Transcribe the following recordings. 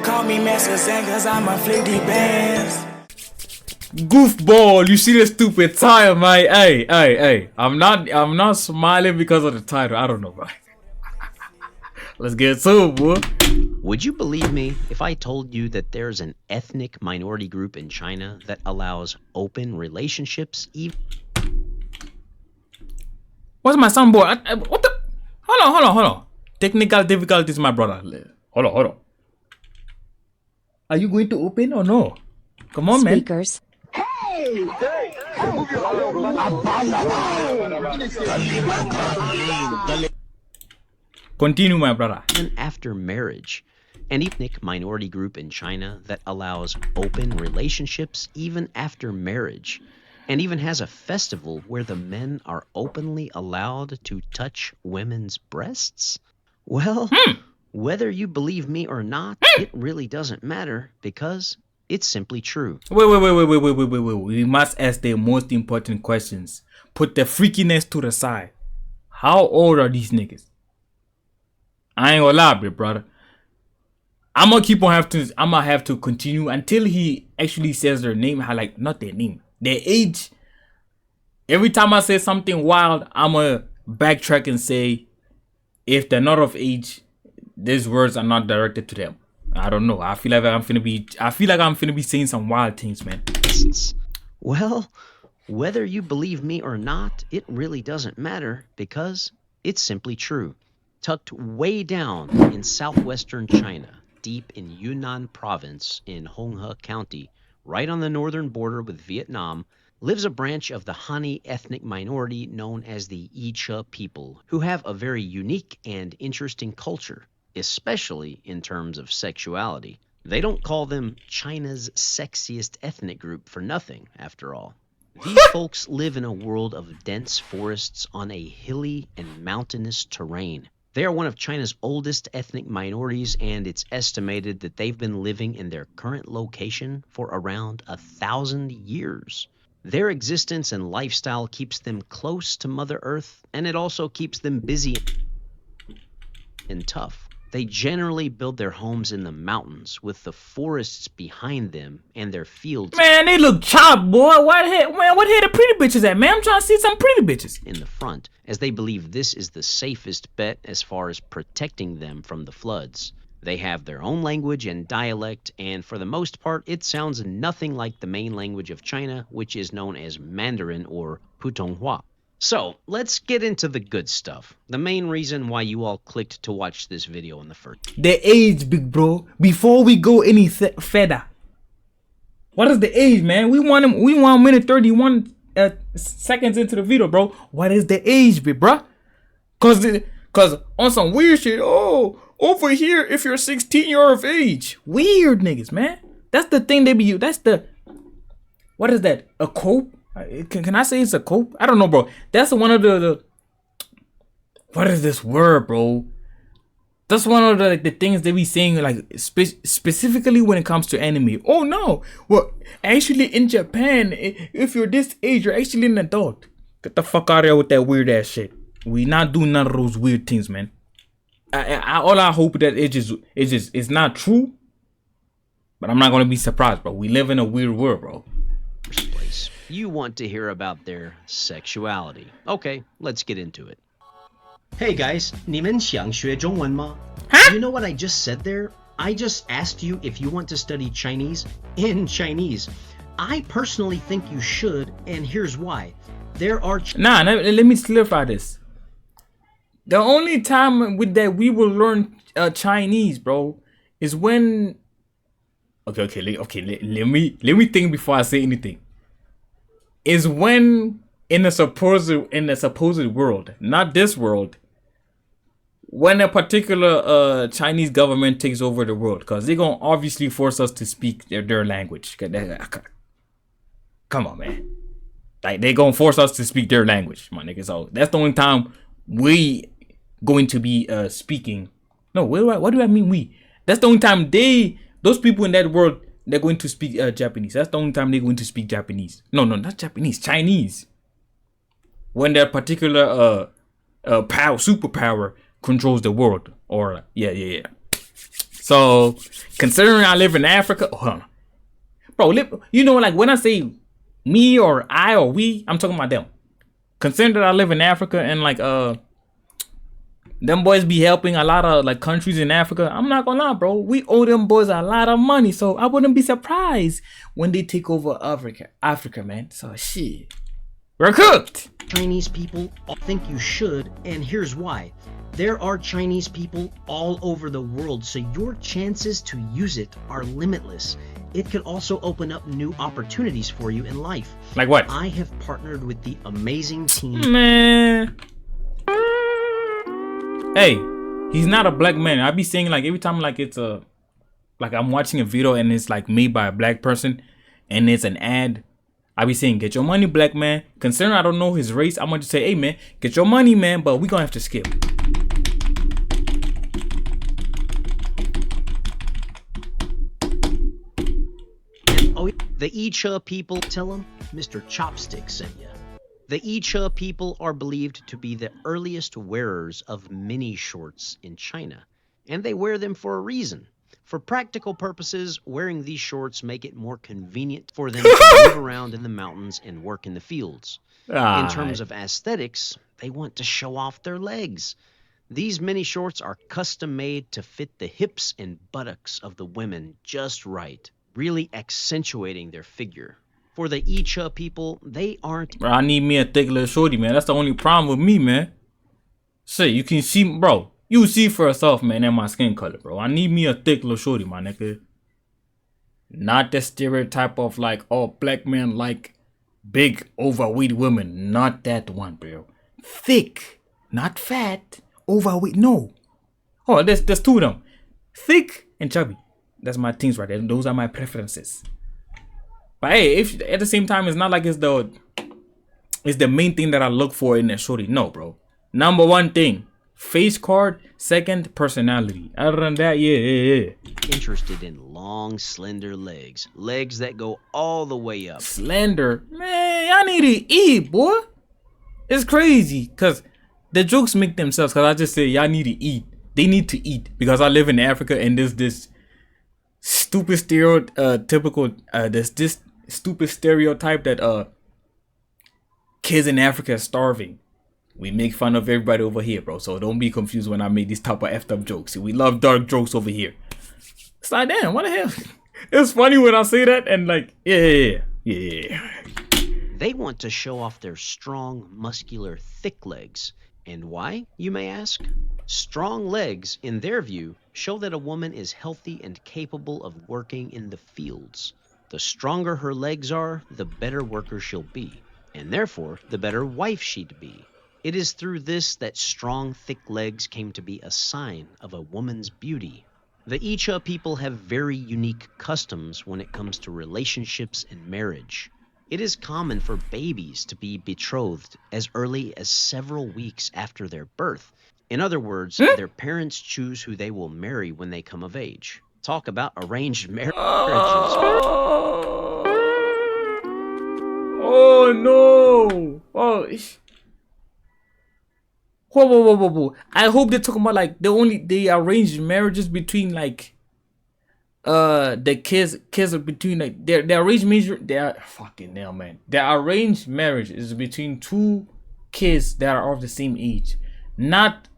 Call me Master Zen cause I'm a flicky bands. Goofball, you see the stupid title, man. Hey. I'm not smiling because of the title. I don't know, bro. Let's get to it, boy. Would you believe me if I told you that there's an ethnic minority group in China that allows open relationships even... What's my soundboard? What the? Hold on. Technical difficulties, my brother. Hold on. Are you going to open or no? Come on, man. Speakers. Continue, my brother. Even after marriage, an ethnic minority group in China that allows open relationships even after marriage, and even has a festival where the men are openly allowed to touch women's breasts? Well, whether you believe me or not, it really doesn't matter because it's simply true. Wait. We must ask the most important questions. Put the freakiness to the side. How old are these niggas? I ain't gonna lie, bro, brother. I'm gonna have to continue until he actually says their name. Like, not their name, their age. Every time I say something wild, I'm gonna backtrack and say, if they're not of age, these words are not directed to them. I don't know. I feel like I'm finna be saying some wild things, man. Well, whether you believe me or not, it really doesn't matter because it's simply true. Tucked way down in southwestern China, deep in Yunnan province in Honghe County, right on the northern border with Vietnam, lives a branch of the Han ethnic minority known as the Yiche people, who have a very unique and interesting culture, especially in terms of sexuality. They don't call them China's sexiest ethnic group for nothing, after all. These folks live in a world of dense forests on a hilly and mountainous terrain. They are one of China's oldest ethnic minorities, and it's estimated that they've been living in their current location for around 1,000 years. Their existence and lifestyle keeps them close to Mother Earth, and it also keeps them busy and tough. They generally build their homes in the mountains with the forests behind them and their fields. Man, they look chopped, boy. What here the pretty bitches at, man? I'm trying to see some pretty bitches In the front, as they believe this is the safest bet as far as protecting them from the floods. They have their own language and dialect, and for the most part, it sounds nothing like the main language of China, which is known as Mandarin or Putonghua. So, let's get into the good stuff. The main reason why you all clicked to watch this video in the first. The age, big bro. Before we go any further, what is the age, man? We want 1 minute 31 seconds into the video, bro. What is the age, big bro? Cause on some weird shit. Oh, over here, if you're 16, you're of age. Weird niggas, man. That's the thing they be. That's the. What is that? A cope? Can I say it's a cope? I don't know, bro. That's one of the what is this word, bro? That's one of the things they be saying, like specifically when it comes to anime. Oh no, well, actually in Japan, if you're this age, you're actually an adult. Get the fuck out of here with that weird ass shit. We not doing none of those weird things, man. All I hope that it's not true, but I'm not gonna be surprised, bro. We live in a weird world, bro. Place. You want to hear about their sexuality. Okay, let's get into it. Hey guys, 你们想学中文吗? You know what I just said there? I just asked you if you want to study Chinese in Chinese. I personally think you should, and here's why. There are... let me clarify this. The only time that we will learn Chinese, bro, is when... Okay, let me think before I say anything. Is when in the supposed world, not this world, when a particular Chinese government takes over the world, because they're gonna obviously force us to speak their language. Come on, man. Like, they're gonna force us to speak their language, my nigga. So that's the only time we going to be speaking. No, what do I mean we? That's the only time those people in that world, they're going to speak Japanese. That's the only time they're going to speak Japanese. No, not Japanese, Chinese. When their particular superpower controls the world. Or yeah. So, considering I live in Africa, bro, you know, like when I say me or I or we, I'm talking about them. Considering that I live in Africa and like them boys be helping a lot of like countries in Africa, I'm not gonna lie, bro. We owe them boys a lot of money, so I wouldn't be surprised when they take over Africa, man. So shit, we're cooked. Chinese people think you should, and here's why. There are Chinese people all over the world, so your chances to use it are limitless. It could also open up new opportunities for you in life. Like what? I have partnered with the amazing team. Man. Hey, he's not a black man. I be saying like every time like it's like I'm watching a video and it's like made by a black person and it's an ad, I be saying, get your money, black man. Considering I don't know his race, I'm gonna just say, hey man, get your money, man, but we gonna have to skip. Oh, the Icha people, tell them Mr. Chopsticks sent you. The Icha people are believed to be the earliest wearers of mini shorts in China, and they wear them for a reason. For practical purposes, wearing these shorts make it more convenient for them to move around in the mountains and work in the fields. In terms of aesthetics, they want to show off their legs. These mini shorts are custom made to fit the hips and buttocks of the women just right, really accentuating their figure. For the Icha people, they aren't... Bro, I need me a thick little shorty, man. That's the only problem with me, man. Shit, you can see, bro. You see for yourself, man, and my skin color, bro. I need me a thick little shorty, my nigga. Not the stereotype of like, oh, black men like big, overweight women. Not that one, bro. Thick, not fat, overweight. No. Oh, there's two of them. Thick and chubby. That's my things right there. Those are my preferences. But hey, if at the same time, it's not like it's the main thing that I look for in a shorty. No, bro. Number one thing, face card. Second, personality. Other than that, yeah. Interested in long, slender legs. Legs that go all the way up. Slender? Man, y'all need to eat, boy. It's crazy. Because the jokes make themselves. Because I just say y'all need to eat. They need to eat. Because I live in Africa and there's this stupid stereotypical, this stupid stereotype that kids in Africa are starving. We make fun of everybody over here, bro. So don't be confused when I make these type of effed up jokes. We love dark jokes over here. It's like, damn, what the hell? It's funny when I say that and like, yeah. They want to show off their strong, muscular, thick legs. And why, you may ask? Strong legs, in their view, show that a woman is healthy and capable of working in the fields. The stronger her legs are, the better worker she'll be, and therefore, the better wife she'd be. It is through this that strong, thick legs came to be a sign of a woman's beauty. The Icha people have very unique customs when it comes to relationships and marriage. It is common for babies to be betrothed as early as several weeks after their birth. In other words, their parents choose who they will marry when they come of age. Talk about arranged marriages. Oh no! Oh. Whoa. I hope they're talking about like they arrange marriages between like the kids are between like their arranged marriage. They're fucking hell, man. Their arranged marriage is between two kids that are of the same age, not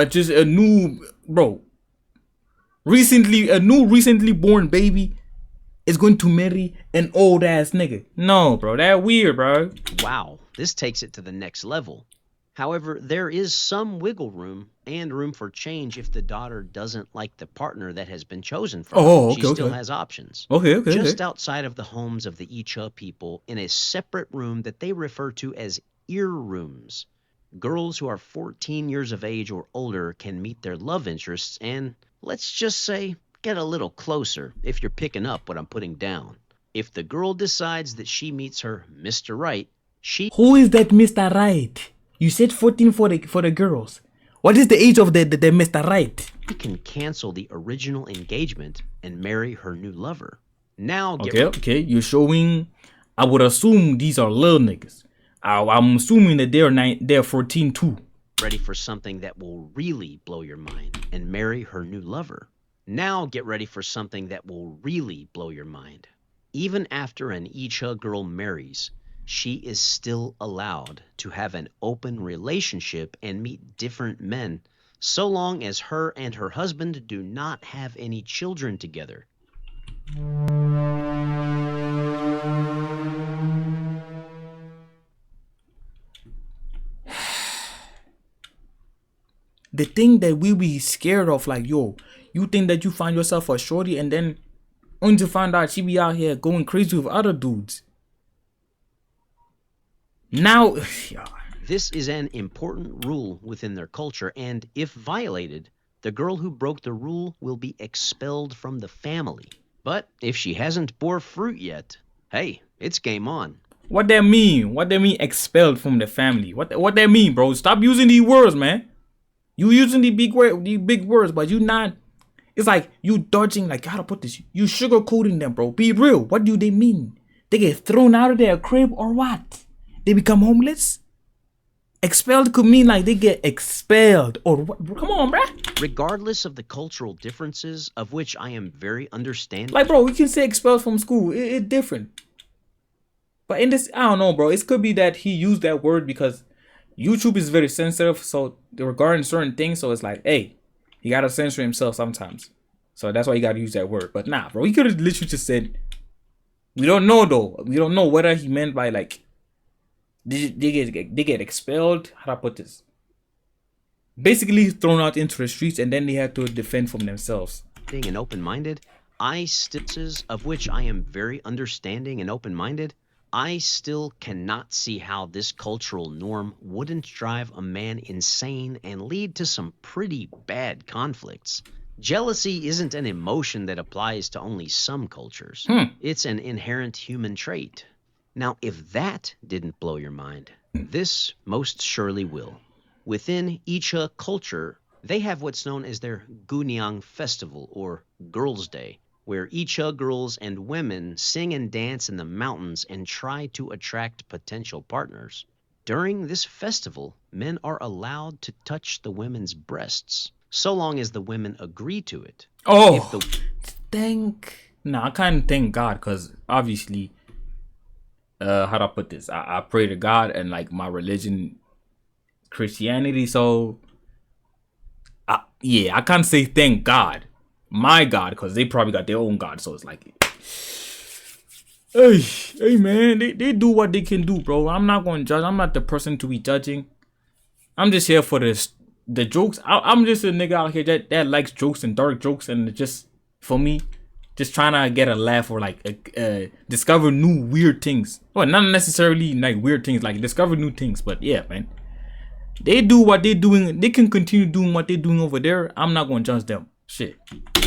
just a new bro. Recently born baby is going to marry an old ass nigga. No, bro, that weird, bro. Wow, this takes it to the next level. However, there is some wiggle room and room for change if the daughter doesn't like the partner that has been chosen for her. She still has options. Just outside of the homes of the Icha people, in a separate room that they refer to as ear rooms, girls who are 14 years of age or older can meet their love interests and, let's just say, get a little closer if you're picking up what I'm putting down. If the girl decides that she meets her Mr. Right, Who is that Mr. Right? You said 14 for the girls. What is the age of the Mr. Right? She can cancel the original engagement and marry her new lover. Now Okay, you're showing. I would assume these are little niggas. I'm assuming that they're 14 too. ready for something that will really blow your mind and marry her new lover. Now get ready for something that will really blow your mind. Even after an Icha girl marries, she is still allowed to have an open relationship and meet different men, so long as her and her husband do not have any children together. The thing that we be scared of, like, yo, you think that you find yourself a shorty and then only to find out she be out here going crazy with other dudes. Now, This is an important rule within their culture, and if violated, the girl who broke the rule will be expelled from the family. But if she hasn't bore fruit yet, hey, it's game on. what that mean? What that mean expelled from the family? What that mean, bro? Stop using these words, man. You using these big words, but you not. It's like you dodging, like, how to put this? You sugarcoating them, bro. Be real. What do they mean? They get thrown out of their crib or what? They become homeless? Expelled could mean like they get expelled or what? Come on, bruh. Regardless of the cultural differences, of which I am very understanding. Like, bro, we can say expelled from school. It's different. But in this, I don't know, bro. It could be that he used that word because YouTube is very sensitive. So regarding certain things, so it's like, hey, he gotta censor himself sometimes. So that's why you gotta use that word. But nah, bro, he could have literally just said, we don't know though. We don't know whether he meant by like, they get expelled. How do I put this? Basically thrown out into the streets and then they had to defend from themselves. And open-minded, of which I am very understanding and open-minded, I still cannot see how this cultural norm wouldn't drive a man insane and lead to some pretty bad conflicts. Jealousy isn't an emotion that applies to only some cultures. It's an inherent human trait. Now, if that didn't blow your mind, this most surely will. Within Icha culture, they have what's known as their Gunyang Festival, or Girls' Day, where Icha girls and women sing and dance in the mountains and try to attract potential partners. During this festival, men are allowed to touch the women's breasts, so long as the women agree to it. Oh, I can't thank God, because obviously, how do I put this? I pray to God and like my religion, Christianity. So, I can't say thank God, my God, because they probably got their own God. So it's like, hey man, they do what they can do, bro. I'm not going to judge. I'm not the person to be judging. I'm just here for the jokes. I'm just a nigga out here that likes jokes and dark jokes, and just for me, just trying to get a laugh or like discover new weird things. Well, not necessarily like weird things, like discover new things. But yeah, man, they do what they're doing. They can continue doing what they're doing over there. I'm not going to judge them. Shit.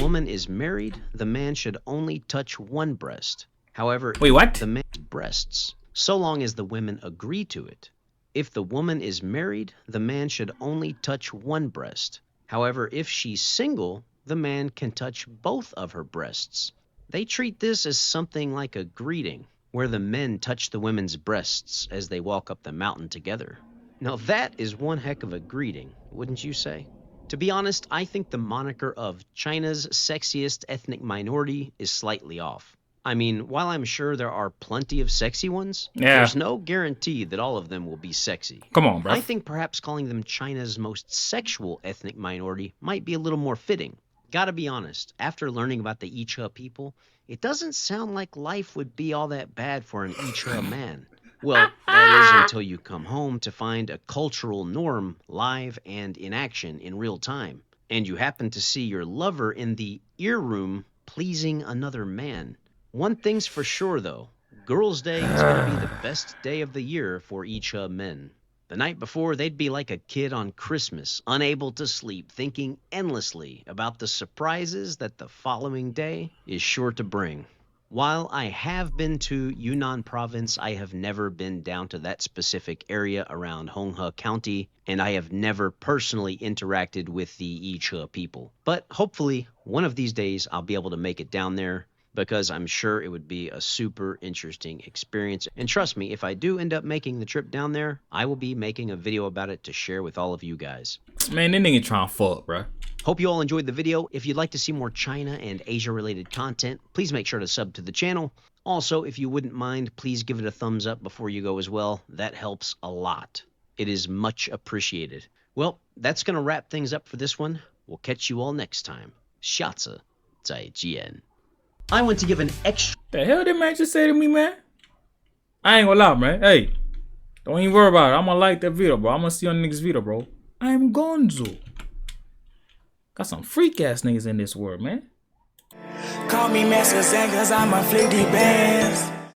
Woman is married, the man should only touch one breast. However, wait, what? The man's breasts, so long as the women agree to it. If the woman is married, the man should only touch one breast. However, if she's single, the man can touch both of her breasts. They treat this as something like a greeting, where the men touch the women's breasts as they walk up the mountain together. Now that is one heck of a greeting, wouldn't you say? To be honest, I think the moniker of China's sexiest ethnic minority is slightly off. I mean, while I'm sure there are plenty of sexy ones, there's no guarantee that all of them will be sexy. Come on, bro. I think perhaps calling them China's most sexual ethnic minority might be a little more fitting. Gotta be honest, after learning about the Icha people, it doesn't sound like life would be all that bad for an Icha man. Well, that is until you come home to find a cultural norm live and in action in real time, and you happen to see your lover in the ear room pleasing another man. One thing's for sure, though. Girls' Day is going to be the best day of the year for Icha men. The night before, they'd be like a kid on Christmas, unable to sleep, thinking endlessly about the surprises that the following day is sure to bring. While I have been to Yunnan province, I have never been down to that specific area around Honghe County, and I have never personally interacted with the Icha people. But hopefully, one of these days, I'll be able to make it down there. because I'm sure it would be a super interesting experience. And trust me, if I do end up making the trip down there, I will be making a video about it to share with all of you guys. Man, this nigga trying to fuck, bro. Hope you all enjoyed the video. If you'd like to see more China and Asia related content, please make sure to sub to the channel. Also, if you wouldn't mind, please give it a thumbs up before you go as well. That helps a lot. It is much appreciated. Well, that's going to wrap things up for this one. We'll catch you all next time. 下次再见. I want to give an extra... The hell did man just say to me, man? I ain't gonna lie, man. Hey, don't even worry about it. I'm gonna like that video, bro. I'm gonna see on the niggas' video, bro. I'm Gonzo. Got some freak ass niggas in this world, man. Call me Master Zen, cause I'm a flick the bands.